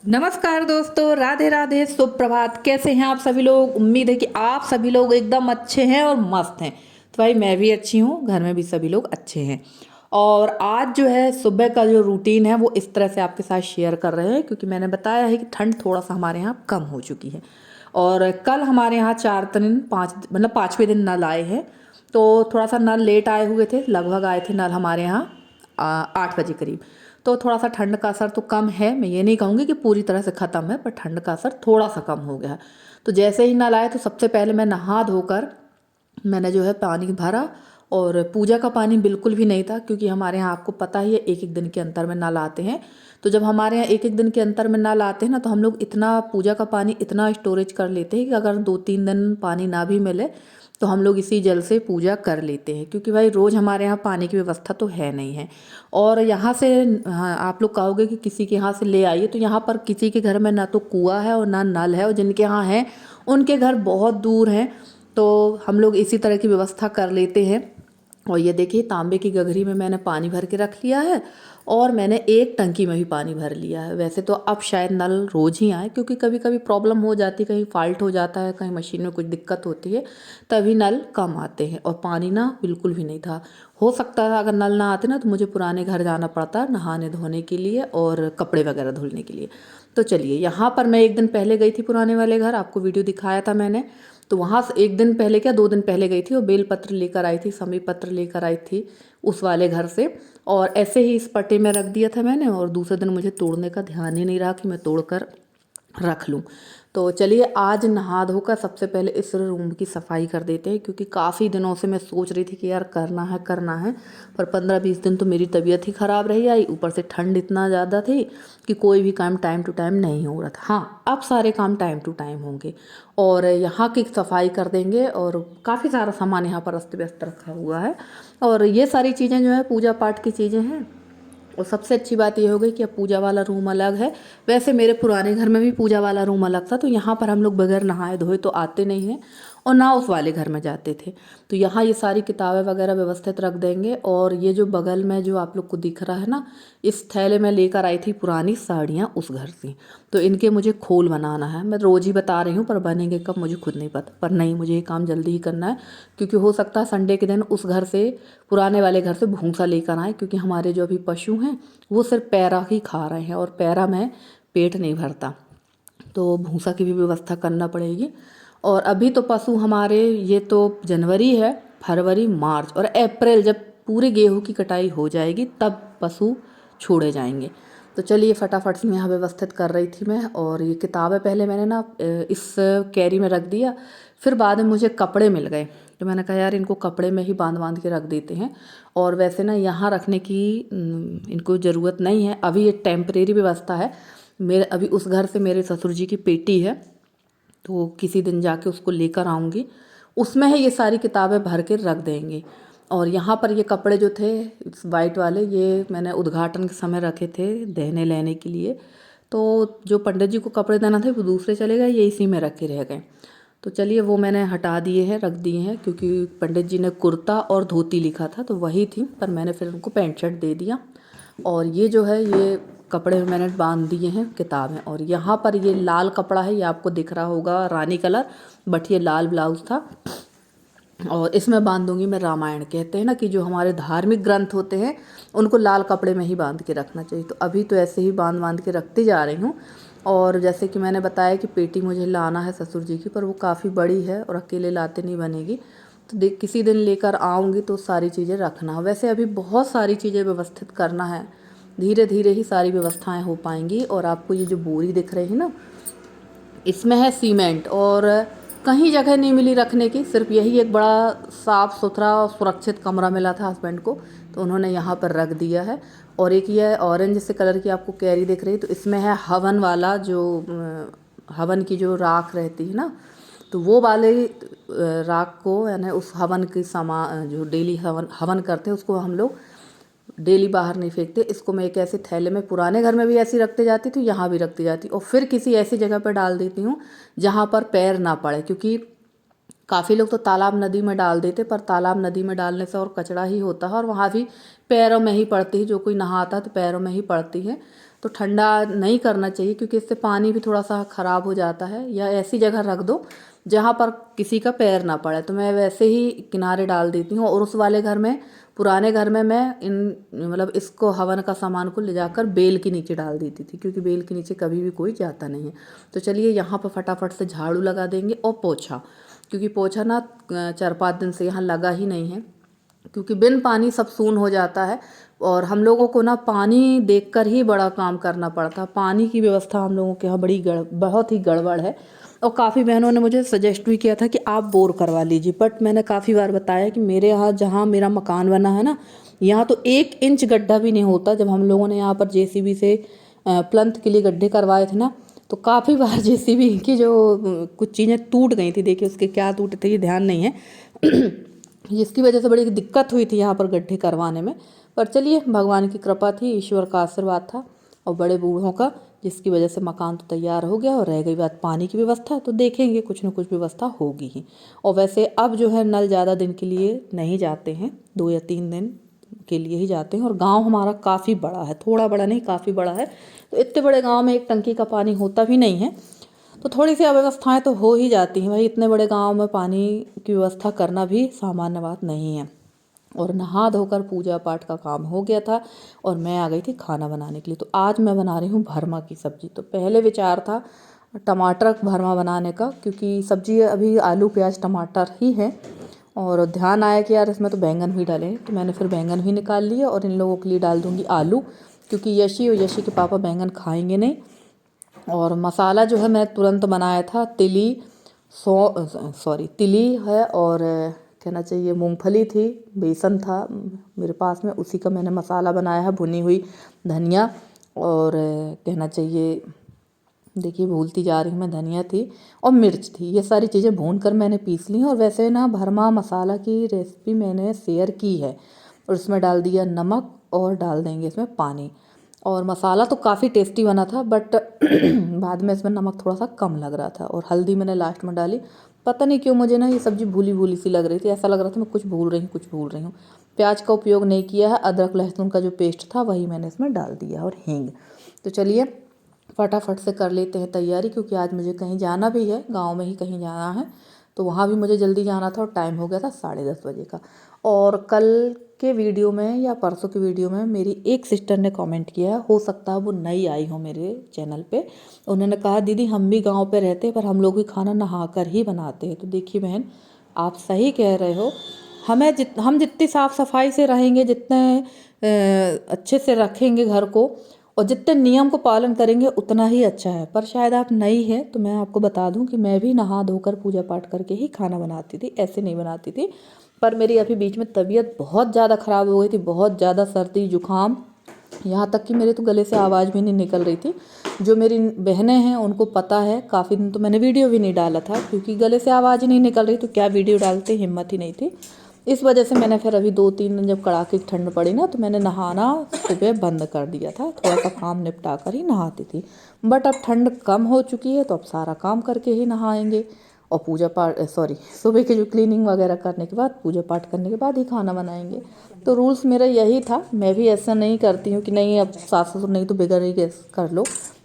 नमस्कार दोस्तों, राधे राधे, सुप्रभात। कैसे हैं आप सभी लोग? उम्मीद है कि आप सभी लोग एकदम अच्छे हैं और मस्त हैं। तो भाई मैं भी अच्छी हूँ, घर में भी सभी लोग अच्छे हैं। और आज जो है सुबह का जो रूटीन है वो इस तरह से आपके साथ शेयर कर रहे हैं, क्योंकि मैंने बताया है कि ठंड थोड़ा सा हमारे यहाँ कम हो चुकी है। और कल हमारे यहाँ 4 दिन 5 मतलब 5वें दिन नल आए हैं। तो थोड़ा सा नल लेट आए हुए थे, लगभग आए थे नल हमारे यहाँ 8 बजे करीब। तो थोड़ा सा ठंड का असर तो कम है, मैं ये नहीं कहूँगी कि पूरी तरह से ख़त्म है, पर ठंड का असर थोड़ा सा कम हो गया है। तो जैसे ही नल आए तो सबसे पहले मैं नहा धोकर मैंने जो है पानी भरा। और पूजा का पानी बिल्कुल भी नहीं था, क्योंकि हमारे यहाँ आपको पता ही है एक एक दिन के अंतर में नल आते हैं। तो जब हमारे यहाँ एक एक दिन के अंतर में नल आते हैं ना, तो हम लोग इतना पूजा का पानी इतना स्टोरेज कर लेते हैं कि अगर 2-3 दिन पानी ना भी मिले तो हम लोग इसी जल से पूजा कर लेते हैं, क्योंकि भाई रोज़ हमारे यहाँ पानी की व्यवस्था तो है नहीं है। और यहाँ से हाँ, आप लोग कहोगे कि किसी के यहाँ से ले आइए, तो यहाँ पर किसी के घर में ना तो कुआं है और ना नल है, और जिनके यहाँ है उनके घर बहुत दूर हैं। तो हम लोग इसी तरह की व्यवस्था कर लेते हैं। और ये देखिए, तांबे की गगरी में मैंने पानी भर के रख लिया है, और मैंने एक टंकी में भी पानी भर लिया है। वैसे तो अब शायद नल रोज़ ही आए, क्योंकि कभी कभी प्रॉब्लम हो जाती है, कहीं फॉल्ट हो जाता है, कहीं मशीन में कुछ दिक्कत होती है, तभी नल कम आते हैं। और पानी ना बिल्कुल भी नहीं था। हो सकता है अगर नल ना आते ना तो मुझे पुराने घर जाना पड़ता नहाने धोने के लिए और कपड़े वगैरह धुलने के लिए। तो चलिए, यहाँ पर मैं एक दिन पहले गई थी पुराने वाले घर, आपको वीडियो दिखाया था मैंने। तो वहाँ से एक दिन पहले क्या 2 दिन पहले गई थी, और बेलपत्र लेकर आई थी, समी पत्र लेकर आई थी उस वाले घर से। और ऐसे ही इस पट्टे में रख दिया था मैंने, और दूसरे दिन मुझे तोड़ने का ध्यान ही नहीं रहा कि मैं तोड़कर रख लूँ। तो चलिए, आज नहा धोकर सबसे पहले इस रूम की सफाई कर देते हैं, क्योंकि काफ़ी दिनों से मैं सोच रही थी कि यार करना है करना है। पर 15-20 दिन तो मेरी तबीयत ही ख़राब रही आई, ऊपर से ठंड इतना ज़्यादा थी कि कोई भी काम टाइम टू टाइम नहीं हो रहा था। हाँ, अब सारे काम टाइम टू टाइम होंगे, और यहाँ की सफाई कर देंगे। और काफ़ी सारा सामान यहाँ पर अस्त व्यस्त रखा हुआ है, और ये सारी चीज़ें जो है पूजा पाठ की चीज़ें हैं। और सबसे अच्छी बात ये हो गई कि अब पूजा वाला रूम अलग है। वैसे मेरे पुराने घर में भी पूजा वाला रूम अलग था, तो यहाँ पर हम लोग बगैर नहाए धोए तो आते नहीं हैं, और ना उस वाले घर में जाते थे। तो यहाँ ये सारी किताबें वगैरह व्यवस्थित रख देंगे। और ये जो बगल में जो आप लोग को दिख रहा है ना, इस थैले में लेकर आई थी पुरानी साड़ियाँ उस घर से। तो इनके मुझे खोल बनाना है। मैं रोज़ ही बता रही हूँ, पर बनेंगे कब मुझे खुद नहीं पता। पर नहीं, मुझे ये काम जल्दी ही करना है, क्योंकि हो सकता है संडे के दिन उस घर से, पुराने वाले घर से भूसा लेकर आए, क्योंकि हमारे जो अभी पशु हैं वो सिर्फ पैरा ही खा रहे हैं, और पैरा में पेट नहीं भरता, तो भूसा की भी व्यवस्था करना पड़ेगी। और अभी तो पशु हमारे, ये तो जनवरी है, फरवरी, मार्च और अप्रैल, जब पूरे गेहूं की कटाई हो जाएगी तब पशु छोड़े जाएंगे। तो चलिए, फटाफट से यहाँ व्यवस्थित कर रही थी मैं। और ये किताबें पहले मैंने ना इस कैरी में रख दिया, फिर बाद में मुझे कपड़े मिल गए, तो मैंने कहा यार इनको कपड़े में ही बांध बांध के रख देते हैं। और वैसे ना यहाँ रखने की इनको ज़रूरत नहीं है, अभी ये टेम्परेरी व्यवस्था है। मेरे अभी उस घर से मेरे ससुर जी की पेटी है, तो किसी दिन जाके उसको लेकर आऊँगी, उसमें है ये सारी किताबें भर के रख देंगे। और यहाँ पर ये कपड़े जो थे वाइट वाले, ये मैंने उद्घाटन के समय रखे थे देने लेने के लिए। तो जो पंडित जी को कपड़े देना थे वो दूसरे चले गए, ये इसी में रखे रह गए। तो चलिए, वो मैंने हटा दिए हैं, रख दिए हैं, क्योंकि पंडित जी ने कुर्ता और धोती लिखा था तो वही थी, पर मैंने फिर उनको पैंट शर्ट दे दिया। और ये जो है ये कपड़े मैंने बांध दिए हैं किताबें। और यहाँ पर ये लाल कपड़ा है, ये आपको दिख रहा होगा रानी कलर, बट ये लाल ब्लाउज था। और इसमें बांध दूंगी मैं रामायण। कहते हैं ना कि जो हमारे धार्मिक ग्रंथ होते हैं उनको लाल कपड़े में ही बांध के रखना चाहिए, तो अभी तो ऐसे ही बांध बांध के रखती जा रही हूँ। और जैसे कि मैंने बताया कि पेटी मुझे लाना है ससुर जी की, पर वो काफ़ी बड़ी है और अकेले लाते नहीं बनेगी, तो देख किसी दिन लेकर आऊँगी तो सारी चीज़ें रखना। वैसे अभी बहुत सारी चीज़ें व्यवस्थित करना है, धीरे धीरे ही सारी व्यवस्थाएं हो पाएंगी। और आपको ये जो बोरी दिख रही है ना, इसमें है सीमेंट, और कहीं जगह नहीं मिली रखने की, सिर्फ यही एक बड़ा साफ़ सुथरा और सुरक्षित कमरा मिला था हस्बैंड को, तो उन्होंने यहाँ पर रख दिया है। और एक ये ऑरेंज से कलर की आपको कैरी दिख रही है, तो इसमें है हवन वाला, जो हवन की जो राख रहती है ना, तो वो वाले राख को, यानी उस हवन की जो डेली हवन हवन करते हैं उसको हम लोग डेली बाहर नहीं फेंकते। इसको मैं एक ऐसे थैले में, पुराने घर में भी ऐसी रखते जाती थी, यहाँ भी रखती जाती, और फिर किसी ऐसी जगह पर डाल देती हूँ जहाँ पर पैर ना पड़े, क्योंकि काफ़ी लोग तो तालाब नदी में डाल देते, पर तालाब नदी में डालने से और कचरा ही होता है, और वहाँ भी पैरों में ही पड़ती है, जो कोई नहाता है तो पैरों में ही पड़ती है। तो ठंडा नहीं करना चाहिए क्योंकि इससे पानी भी थोड़ा सा ख़राब हो जाता है। या ऐसी जगह रख दो जहाँ पर किसी का पैर ना पड़े। तो मैं वैसे ही किनारे डाल देती हूँ। और उस वाले घर में, पुराने घर में, मैं इन मतलब इसको हवन का सामान को ले जाकर बेल के नीचे डाल देती थी क्योंकि बेल के नीचे कभी भी कोई जाता नहीं है। तो चलिए यहाँ पर फटाफट से झाड़ू लगा देंगे और पोछा, क्योंकि पोछा ना 4-5 दिन से यहाँ लगा ही नहीं है क्योंकि बिन पानी सब सून हो जाता है। और हम लोगों को ना पानी देखकर ही बड़ा काम करना पड़ता है। पानी की व्यवस्था हम लोगों के यहाँ बहुत ही गड़बड़ है। और काफ़ी बहनों ने मुझे सजेस्ट भी किया था कि आप बोर करवा लीजिए, बट मैंने काफ़ी बार बताया कि मेरे यहाँ जहाँ मेरा मकान बना है ना, यहाँ तो 1 इंच गड्ढा भी नहीं होता। जब हम लोगों ने यहाँ पर जेसीबी से प्लंथ के लिए गड्ढे करवाए थे ना, तो काफ़ी बार जेसीबी की जो कुछ चीज़ें टूट गई थी। देखिए उसके क्या टूटे थे ये ध्यान नहीं है जिसकी वजह से बड़ी दिक्कत हुई थी यहाँ पर गड्ढे करवाने में। पर चलिए भगवान की कृपा थी, ईश्वर का आशीर्वाद था और बड़े बूढ़ों का, जिसकी वजह से मकान तो तैयार हो गया। और रह गई बात पानी की व्यवस्था, तो देखेंगे कुछ न कुछ व्यवस्था होगी ही। और वैसे अब जो है नल ज़्यादा दिन के लिए नहीं जाते हैं, 2 या 3 दिन के लिए ही जाते हैं। और गांव हमारा काफ़ी बड़ा है, थोड़ा बड़ा नहीं काफ़ी बड़ा है। तो इतने बड़े गांव में एक टंकी का पानी होता भी नहीं है, तो थोड़ी सी अव्यवस्थाएं तो हो ही जाती हैं भाई। इतने बड़े गांव में पानी की व्यवस्था करना भी सामान्य बात नहीं है। और नहा धोकर पूजा पाठ का काम हो गया था और मैं आ गई थी खाना बनाने के लिए। तो आज मैं बना रही हूँ भरमा की सब्ज़ी। तो पहले विचार था टमाटर भरमा बनाने का, क्योंकि सब्ज़ी अभी आलू प्याज टमाटर ही है। और ध्यान आया कि यार इसमें तो बैंगन भी डाले, तो मैंने फिर बैंगन भी निकाल लिए और इन लोगों के लिए डाल दूँगी आलू, क्योंकि यशी और यशी के पापा बैंगन खाएंगे नहीं। और मसाला जो है मैं तुरंत बनाया था, तिली है और कहना चाहिए मूंगफली थी, बेसन था मेरे पास में, उसी का मैंने मसाला बनाया है। भुनी हुई धनिया और कहना चाहिए, देखिए भूलती जा रही हूँ मैं, धनिया थी और मिर्च थी। ये सारी चीज़ें भूनकर मैंने पीस ली। और वैसे ना भरमा मसाला की रेसिपी मैंने शेयर की है और इसमें डाल दिया नमक और डाल देंगे इसमें पानी। और मसाला तो काफ़ी टेस्टी बना था, बट बाद में इसमें नमक थोड़ा सा कम लग रहा था। और हल्दी मैंने लास्ट में डाली। पता नहीं क्यों मुझे ना ये सब्ज़ी भूली भूली सी लग रही थी, ऐसा लग रहा था मैं कुछ भूल रही हूँ। प्याज का उपयोग नहीं किया है, अदरक लहसुन का जो पेस्ट था वही मैंने इसमें डाल दिया और हींग। तो चलिए फटाफट से कर लेते हैं तैयारी, क्योंकि आज मुझे कहीं जाना भी है, गाँव में ही कहीं जाना है। तो वहाँ भी मुझे जल्दी जाना था और टाइम हो गया था 10:30 बजे का। और कल के वीडियो में या परसों के वीडियो में मेरी एक सिस्टर ने कमेंट किया है, हो सकता है वो नई आई हो मेरे चैनल पे। उन्होंने कहा दीदी हम भी गांव पे रहते हैं पर हम लोग भी खाना नहा कर ही बनाते हैं। तो देखिए बहन, आप सही कह रहे हो। हम जितनी साफ़ सफाई से रहेंगे, जितने अच्छे से रखेंगे घर को और जितने नियम को पालन करेंगे उतना ही अच्छा है। पर शायद आप नई है तो मैं आपको बता दूं कि मैं भी नहा धोकर पूजा पाठ करके ही खाना बनाती थी, ऐसे नहीं बनाती थी। पर मेरी अभी बीच में तबीयत बहुत ज़्यादा ख़राब हो गई थी, बहुत ज़्यादा सर्दी जुकाम, यहाँ तक कि मेरे तो गले से आवाज़ भी नहीं निकल रही थी। जो मेरी बहनें हैं उनको पता है, काफ़ी दिन तो मैंने वीडियो भी नहीं डाला था क्योंकि गले से आवाज़ ही नहीं निकल रही, तो क्या वीडियो डालते, हिम्मत ही नहीं थी। इस वजह से मैंने फिर अभी 2-3 दिन जब कड़ाके की ठंड पड़ी ना, तो मैंने नहाना सुबह बंद कर दिया था। थोड़ा सा काम निपटा कर ही नहाती थी। बट अब ठंड कम हो चुकी है तो अब सारा काम करके ही नहाएंगे। और सुबह की जो क्लीनिंग वगैरह करने के बाद, पूजा पाठ करने के बाद ही खाना बनाएंगे। तो रूल्स मेरा यही था। मैं भी ऐसा नहीं करती हूँ कि नहीं अब सास ससुर नहीं तो बिगड़ ही कर लो।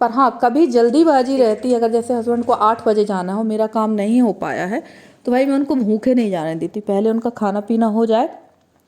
पर हाँ, कभी जल्दीबाजी रहती है, अगर जैसे हस्बैंड को 8 बजे जाना हो, मेरा काम नहीं हो पाया है, तो भाई मैं उनको भूखे नहीं जाने देती। पहले उनका खाना पीना हो जाए,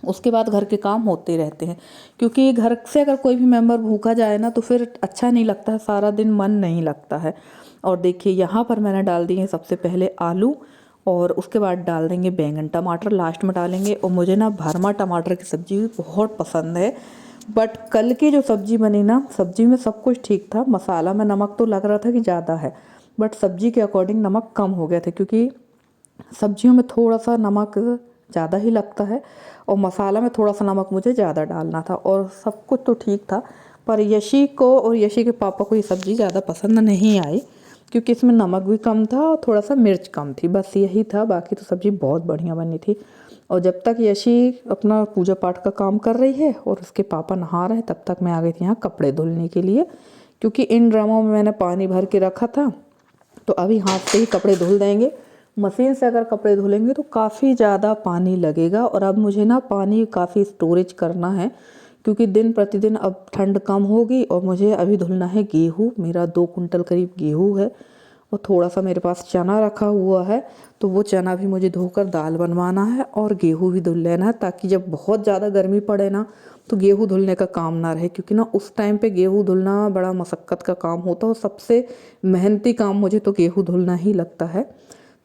उसके बाद घर के काम होते रहते हैं। क्योंकि घर से अगर कोई भी मेंबर भूखा जाए ना तो फिर अच्छा नहीं लगता है, सारा दिन मन नहीं लगता है। और देखिए यहाँ पर मैंने डाल दिए हैं सबसे पहले आलू और उसके बाद डाल देंगे बैंगन, टमाटर लास्ट में डालेंगे। और मुझे ना भरमा टमाटर की सब्ज़ी भी बहुत पसंद है। बट कल की जो सब्ज़ी बनी ना, सब्ज़ी में सब कुछ ठीक था, मसाला में नमक तो लग रहा था कि ज़्यादा है, बट सब्ज़ी के अकॉर्डिंग नमक कम हो गया था, क्योंकि सब्जियों में थोड़ा सा नमक ज़्यादा ही लगता है और मसाला में थोड़ा सा नमक मुझे ज़्यादा डालना था। और सब कुछ तो ठीक था, पर यशी को और यशी के पापा को ये सब्ज़ी ज़्यादा पसंद नहीं आई, क्योंकि इसमें नमक भी कम था और थोड़ा सा मिर्च कम थी, बस यही था। बाकी तो सब्ज़ी बहुत बढ़िया बनी थी। और जब तक यशी अपना पूजा पाठ का काम कर रही है और उसके पापा नहा रहे हैं, तब तक मैं आ गई थी यहाँ कपड़े धुलने के लिए, क्योंकि इन ड्रमों में मैंने पानी भर के रखा था। तो अभी हाथ से ही कपड़े धुल देंगे। मशीन से अगर कपड़े धुलेंगे तो काफ़ी ज़्यादा पानी लगेगा। और अब मुझे ना पानी काफ़ी स्टोरेज करना है, क्योंकि दिन प्रतिदिन अब ठंड कम होगी और मुझे अभी धुलना है गेहूँ। मेरा 2 कुंटल करीब गेहूँ है और थोड़ा सा मेरे पास चना रखा हुआ है, तो वो चना भी मुझे धोकर दाल बनवाना है और गेहूँ भी धुल लेना है, ताकि जब बहुत ज़्यादा गर्मी पड़े ना तो गेहूँ धुलने का काम ना रहे। क्योंकि ना उस टाइम पे गेहूँ धुलना बड़ा मशक्क़त का काम होता है और सबसे मेहनती काम मुझे तो गेहूँ धुलना ही लगता है।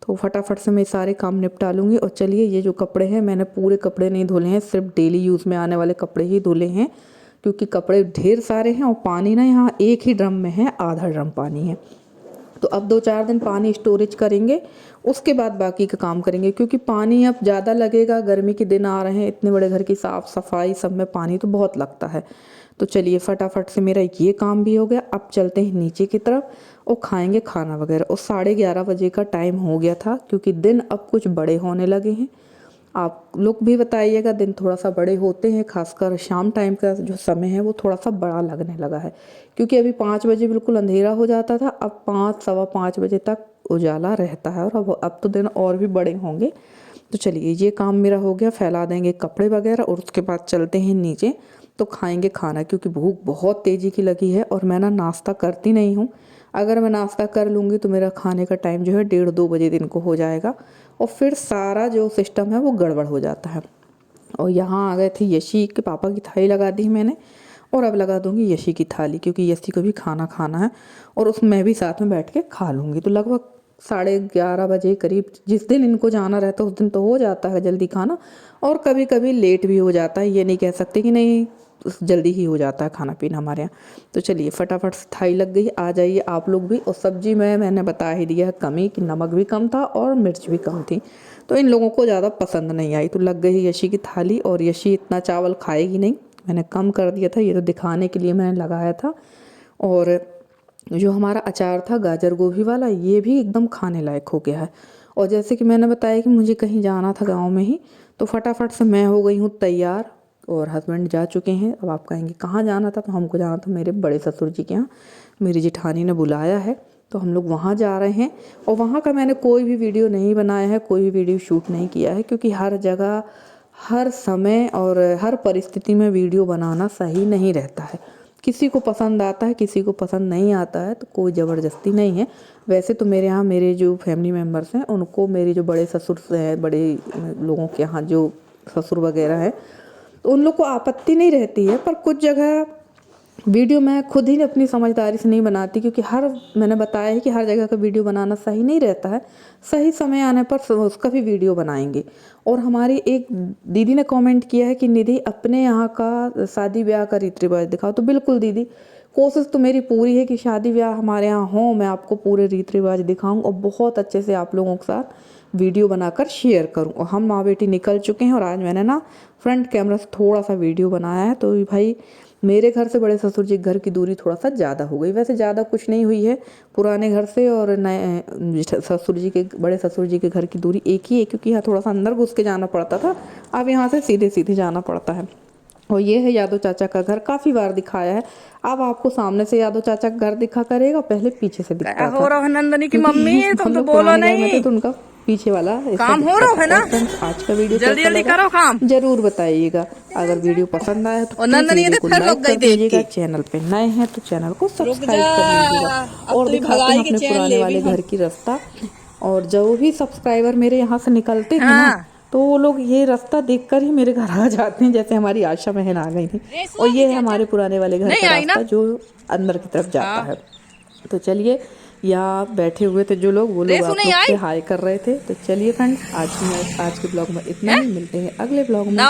तो फटाफट से मैं सारे काम निपटा लूँगी। और चलिए, ये जो कपड़े हैं मैंने पूरे कपड़े नहीं धुले हैं, सिर्फ डेली यूज़ में आने वाले कपड़े ही धुले हैं, क्योंकि कपड़े ढेर सारे हैं और पानी ना यहाँ एक ही ड्रम में है, आधा ड्रम पानी है। तो अब 2-4 दिन पानी स्टोरेज करेंगे, उसके बाद बाकी का काम करेंगे, क्योंकि पानी अब ज़्यादा लगेगा। गर्मी के दिन आ रहे हैं, इतने बड़े घर की साफ़ सफाई सब में पानी तो बहुत लगता है। तो चलिए फटाफट से मेरा ये काम भी हो गया। अब चलते हैं नीचे की तरफ और खाएंगे खाना वगैरह। और 11:30 बजे का टाइम हो गया था, क्योंकि दिन अब कुछ बड़े होने लगे हैं। आप लोग भी बताइएगा, दिन थोड़ा सा बड़े होते हैं, खासकर शाम टाइम का जो समय है वो थोड़ा सा बड़ा लगने लगा है। क्योंकि अभी 5 बजे बिल्कुल अंधेरा हो जाता था, अब 5 सवा 5 बजे तक उजाला रहता है, और अब तो दिन और भी बड़े होंगे। तो चलिए, ये काम मेरा हो गया, फैला देंगे कपड़े वगैरह और उसके बाद चलते हैं नीचे तो खाएंगे खाना, क्योंकि भूख बहुत तेज़ी की लगी है। और मैं ना नाश्ता करती नहीं हूँ, अगर मैं नाश्ता कर लूँगी तो मेरा खाने का टाइम जो है 1:30-2 बजे दिन को हो जाएगा, और फिर सारा जो सिस्टम है वो गड़बड़ हो जाता है। और यहाँ आ गए थे यशी के पापा की थाली लगा दी मैंने, और अब लगा दूँगी यशी की थाली, क्योंकि यशी को भी खाना खाना है और उसमें भी साथ में बैठ के खा लूँगी। तो लगभग 11:30 बजे करीब, जिस दिन इनको जाना रहता है उस दिन तो हो जाता है जल्दी खाना, और कभी कभी लेट भी हो जाता है। ये नहीं कह सकते कि नहीं, जल्दी ही हो जाता है खाना पीना हमारे यहाँ। तो चलिए फटाफट से थाली लग गई, आ जाइए आप लोग भी। और सब्जी में मैंने बता ही दिया है कमी, कि नमक भी कम था और मिर्च भी कम थी, तो इन लोगों को ज़्यादा पसंद नहीं आई। तो लग गई यशी की थाली, और यशी इतना चावल खाएगी नहीं, मैंने कम कर दिया था, ये तो दिखाने के लिए मैंने लगाया था। और जो हमारा अचार था गाजर गोभी वाला, ये भी एकदम खाने लायक हो गया है। और जैसे कि मैंने बताया कि मुझे कहीं जाना था गाँव में ही, तो फटाफट से मैं हो गई हूँ तैयार, और हस्बैंड जा चुके हैं। अब आप कहेंगे कहाँ जाना था, तो हमको जाना था मेरे बड़े ससुर जी के यहाँ, मेरी जेठानी ने बुलाया है, तो हम लोग वहाँ जा रहे हैं। और वहाँ का मैंने कोई भी वीडियो नहीं बनाया है, कोई भी वीडियो शूट नहीं किया है, क्योंकि हर जगह हर समय और हर परिस्थिति में वीडियो बनाना सही नहीं रहता है। किसी को पसंद आता है, किसी को पसंद नहीं आता है, तो कोई ज़बरदस्ती नहीं है। वैसे तो मेरे यहाँ मेरे जो फैमिली मेम्बर्स हैं उनको, मेरे जो बड़े ससुर हैं, बड़े लोगों के यहाँ जो ससुर वगैरह हैं, तो उन लोग को आपत्ति नहीं रहती है। पर कुछ जगह वीडियो मैं खुद ही अपनी समझदारी से नहीं बनाती, क्योंकि मैंने बताया है कि हर जगह का वीडियो बनाना सही नहीं रहता है। सही समय आने पर उसका भी वीडियो बनाएंगे। और हमारी एक दीदी ने कमेंट किया है कि निधि अपने यहाँ का शादी ब्याह का रीति रिवाज दिखाओ। तो बिल्कुल दीदी, कोशिश तो मेरी पूरी है कि शादी ब्याह हमारे यहाँ हो, मैं आपको पूरे रीति रिवाज दिखाऊँ और बहुत अच्छे से आप लोगों के साथ वीडियो बनाकर शेयर करूं। और हम माँ बेटी निकल चुके हैं, और आज मैंने ना फ्रंट कैमरा से थोड़ा सा वीडियो बनाया है। तो भाई, मेरे घर से बड़े ससुर जी के घर की दूरी थोड़ा सा ज़्यादा हो गई, वैसे ज़्यादा कुछ नहीं हुई है। पुराने घर से और नए ससुर जी के, बड़े ससुर जी के घर की दूरी एक ही है, क्योंकि यहाँ थोड़ा सा अंदर घुस के जाना पड़ता था, अब यहाँ से सीधे सीधे जाना पड़ता है। और ये है यादव चाचा का घर, काफ़ी बार दिखाया है। अब आपको सामने से यादव चाचा का घर दिखा करेगा, पहले पीछे से दिखता था। हो रहा है नंदनी की मम्मी, तुम तो बोलो पुराने घर में नहीं, थे तो उनका पीछे वाला काम हो रहा है ना। आज का वीडियो जल्दी कैसा जल्दी लगा करो काम। जरूर बताइएगा। अगर वीडियो पसंद आया तो और नंदनी वीडियो को फिर लाइक रुक गई कर देख दीजिएगा, के। चैनल पे नए हैं तो चैनल को रुक सब्सक्राइब जा, कर लीजिएगा। अब और तो दिखाते हैं भगाई के अपने चैन पुराने ले वाले भी हम। घर की रास्ता। और जो भी सब्सक्राइबर मेरे यहाँ से निकलते हैं ना, हाँ। तो वो लोग ये रास्ता देखकर ही मेरे घर आ जाते हैं, जैसे हमारी आशा बहन आ गई थी। और ये है हमारे पुराने वाले घर नहीं का आई ना। रास्ता जो अंदर की तरफ जाता है। तो चलिए, यहाँ बैठे हुए थे जो लोग, वो लोग रेसू आप नहीं लोग से आई? हाय कर रहे थे। तो चलिए फ्रेंड्स, आज के ब्लॉग में इतना ही, मिलते हैं अगले ब्लॉग में। ना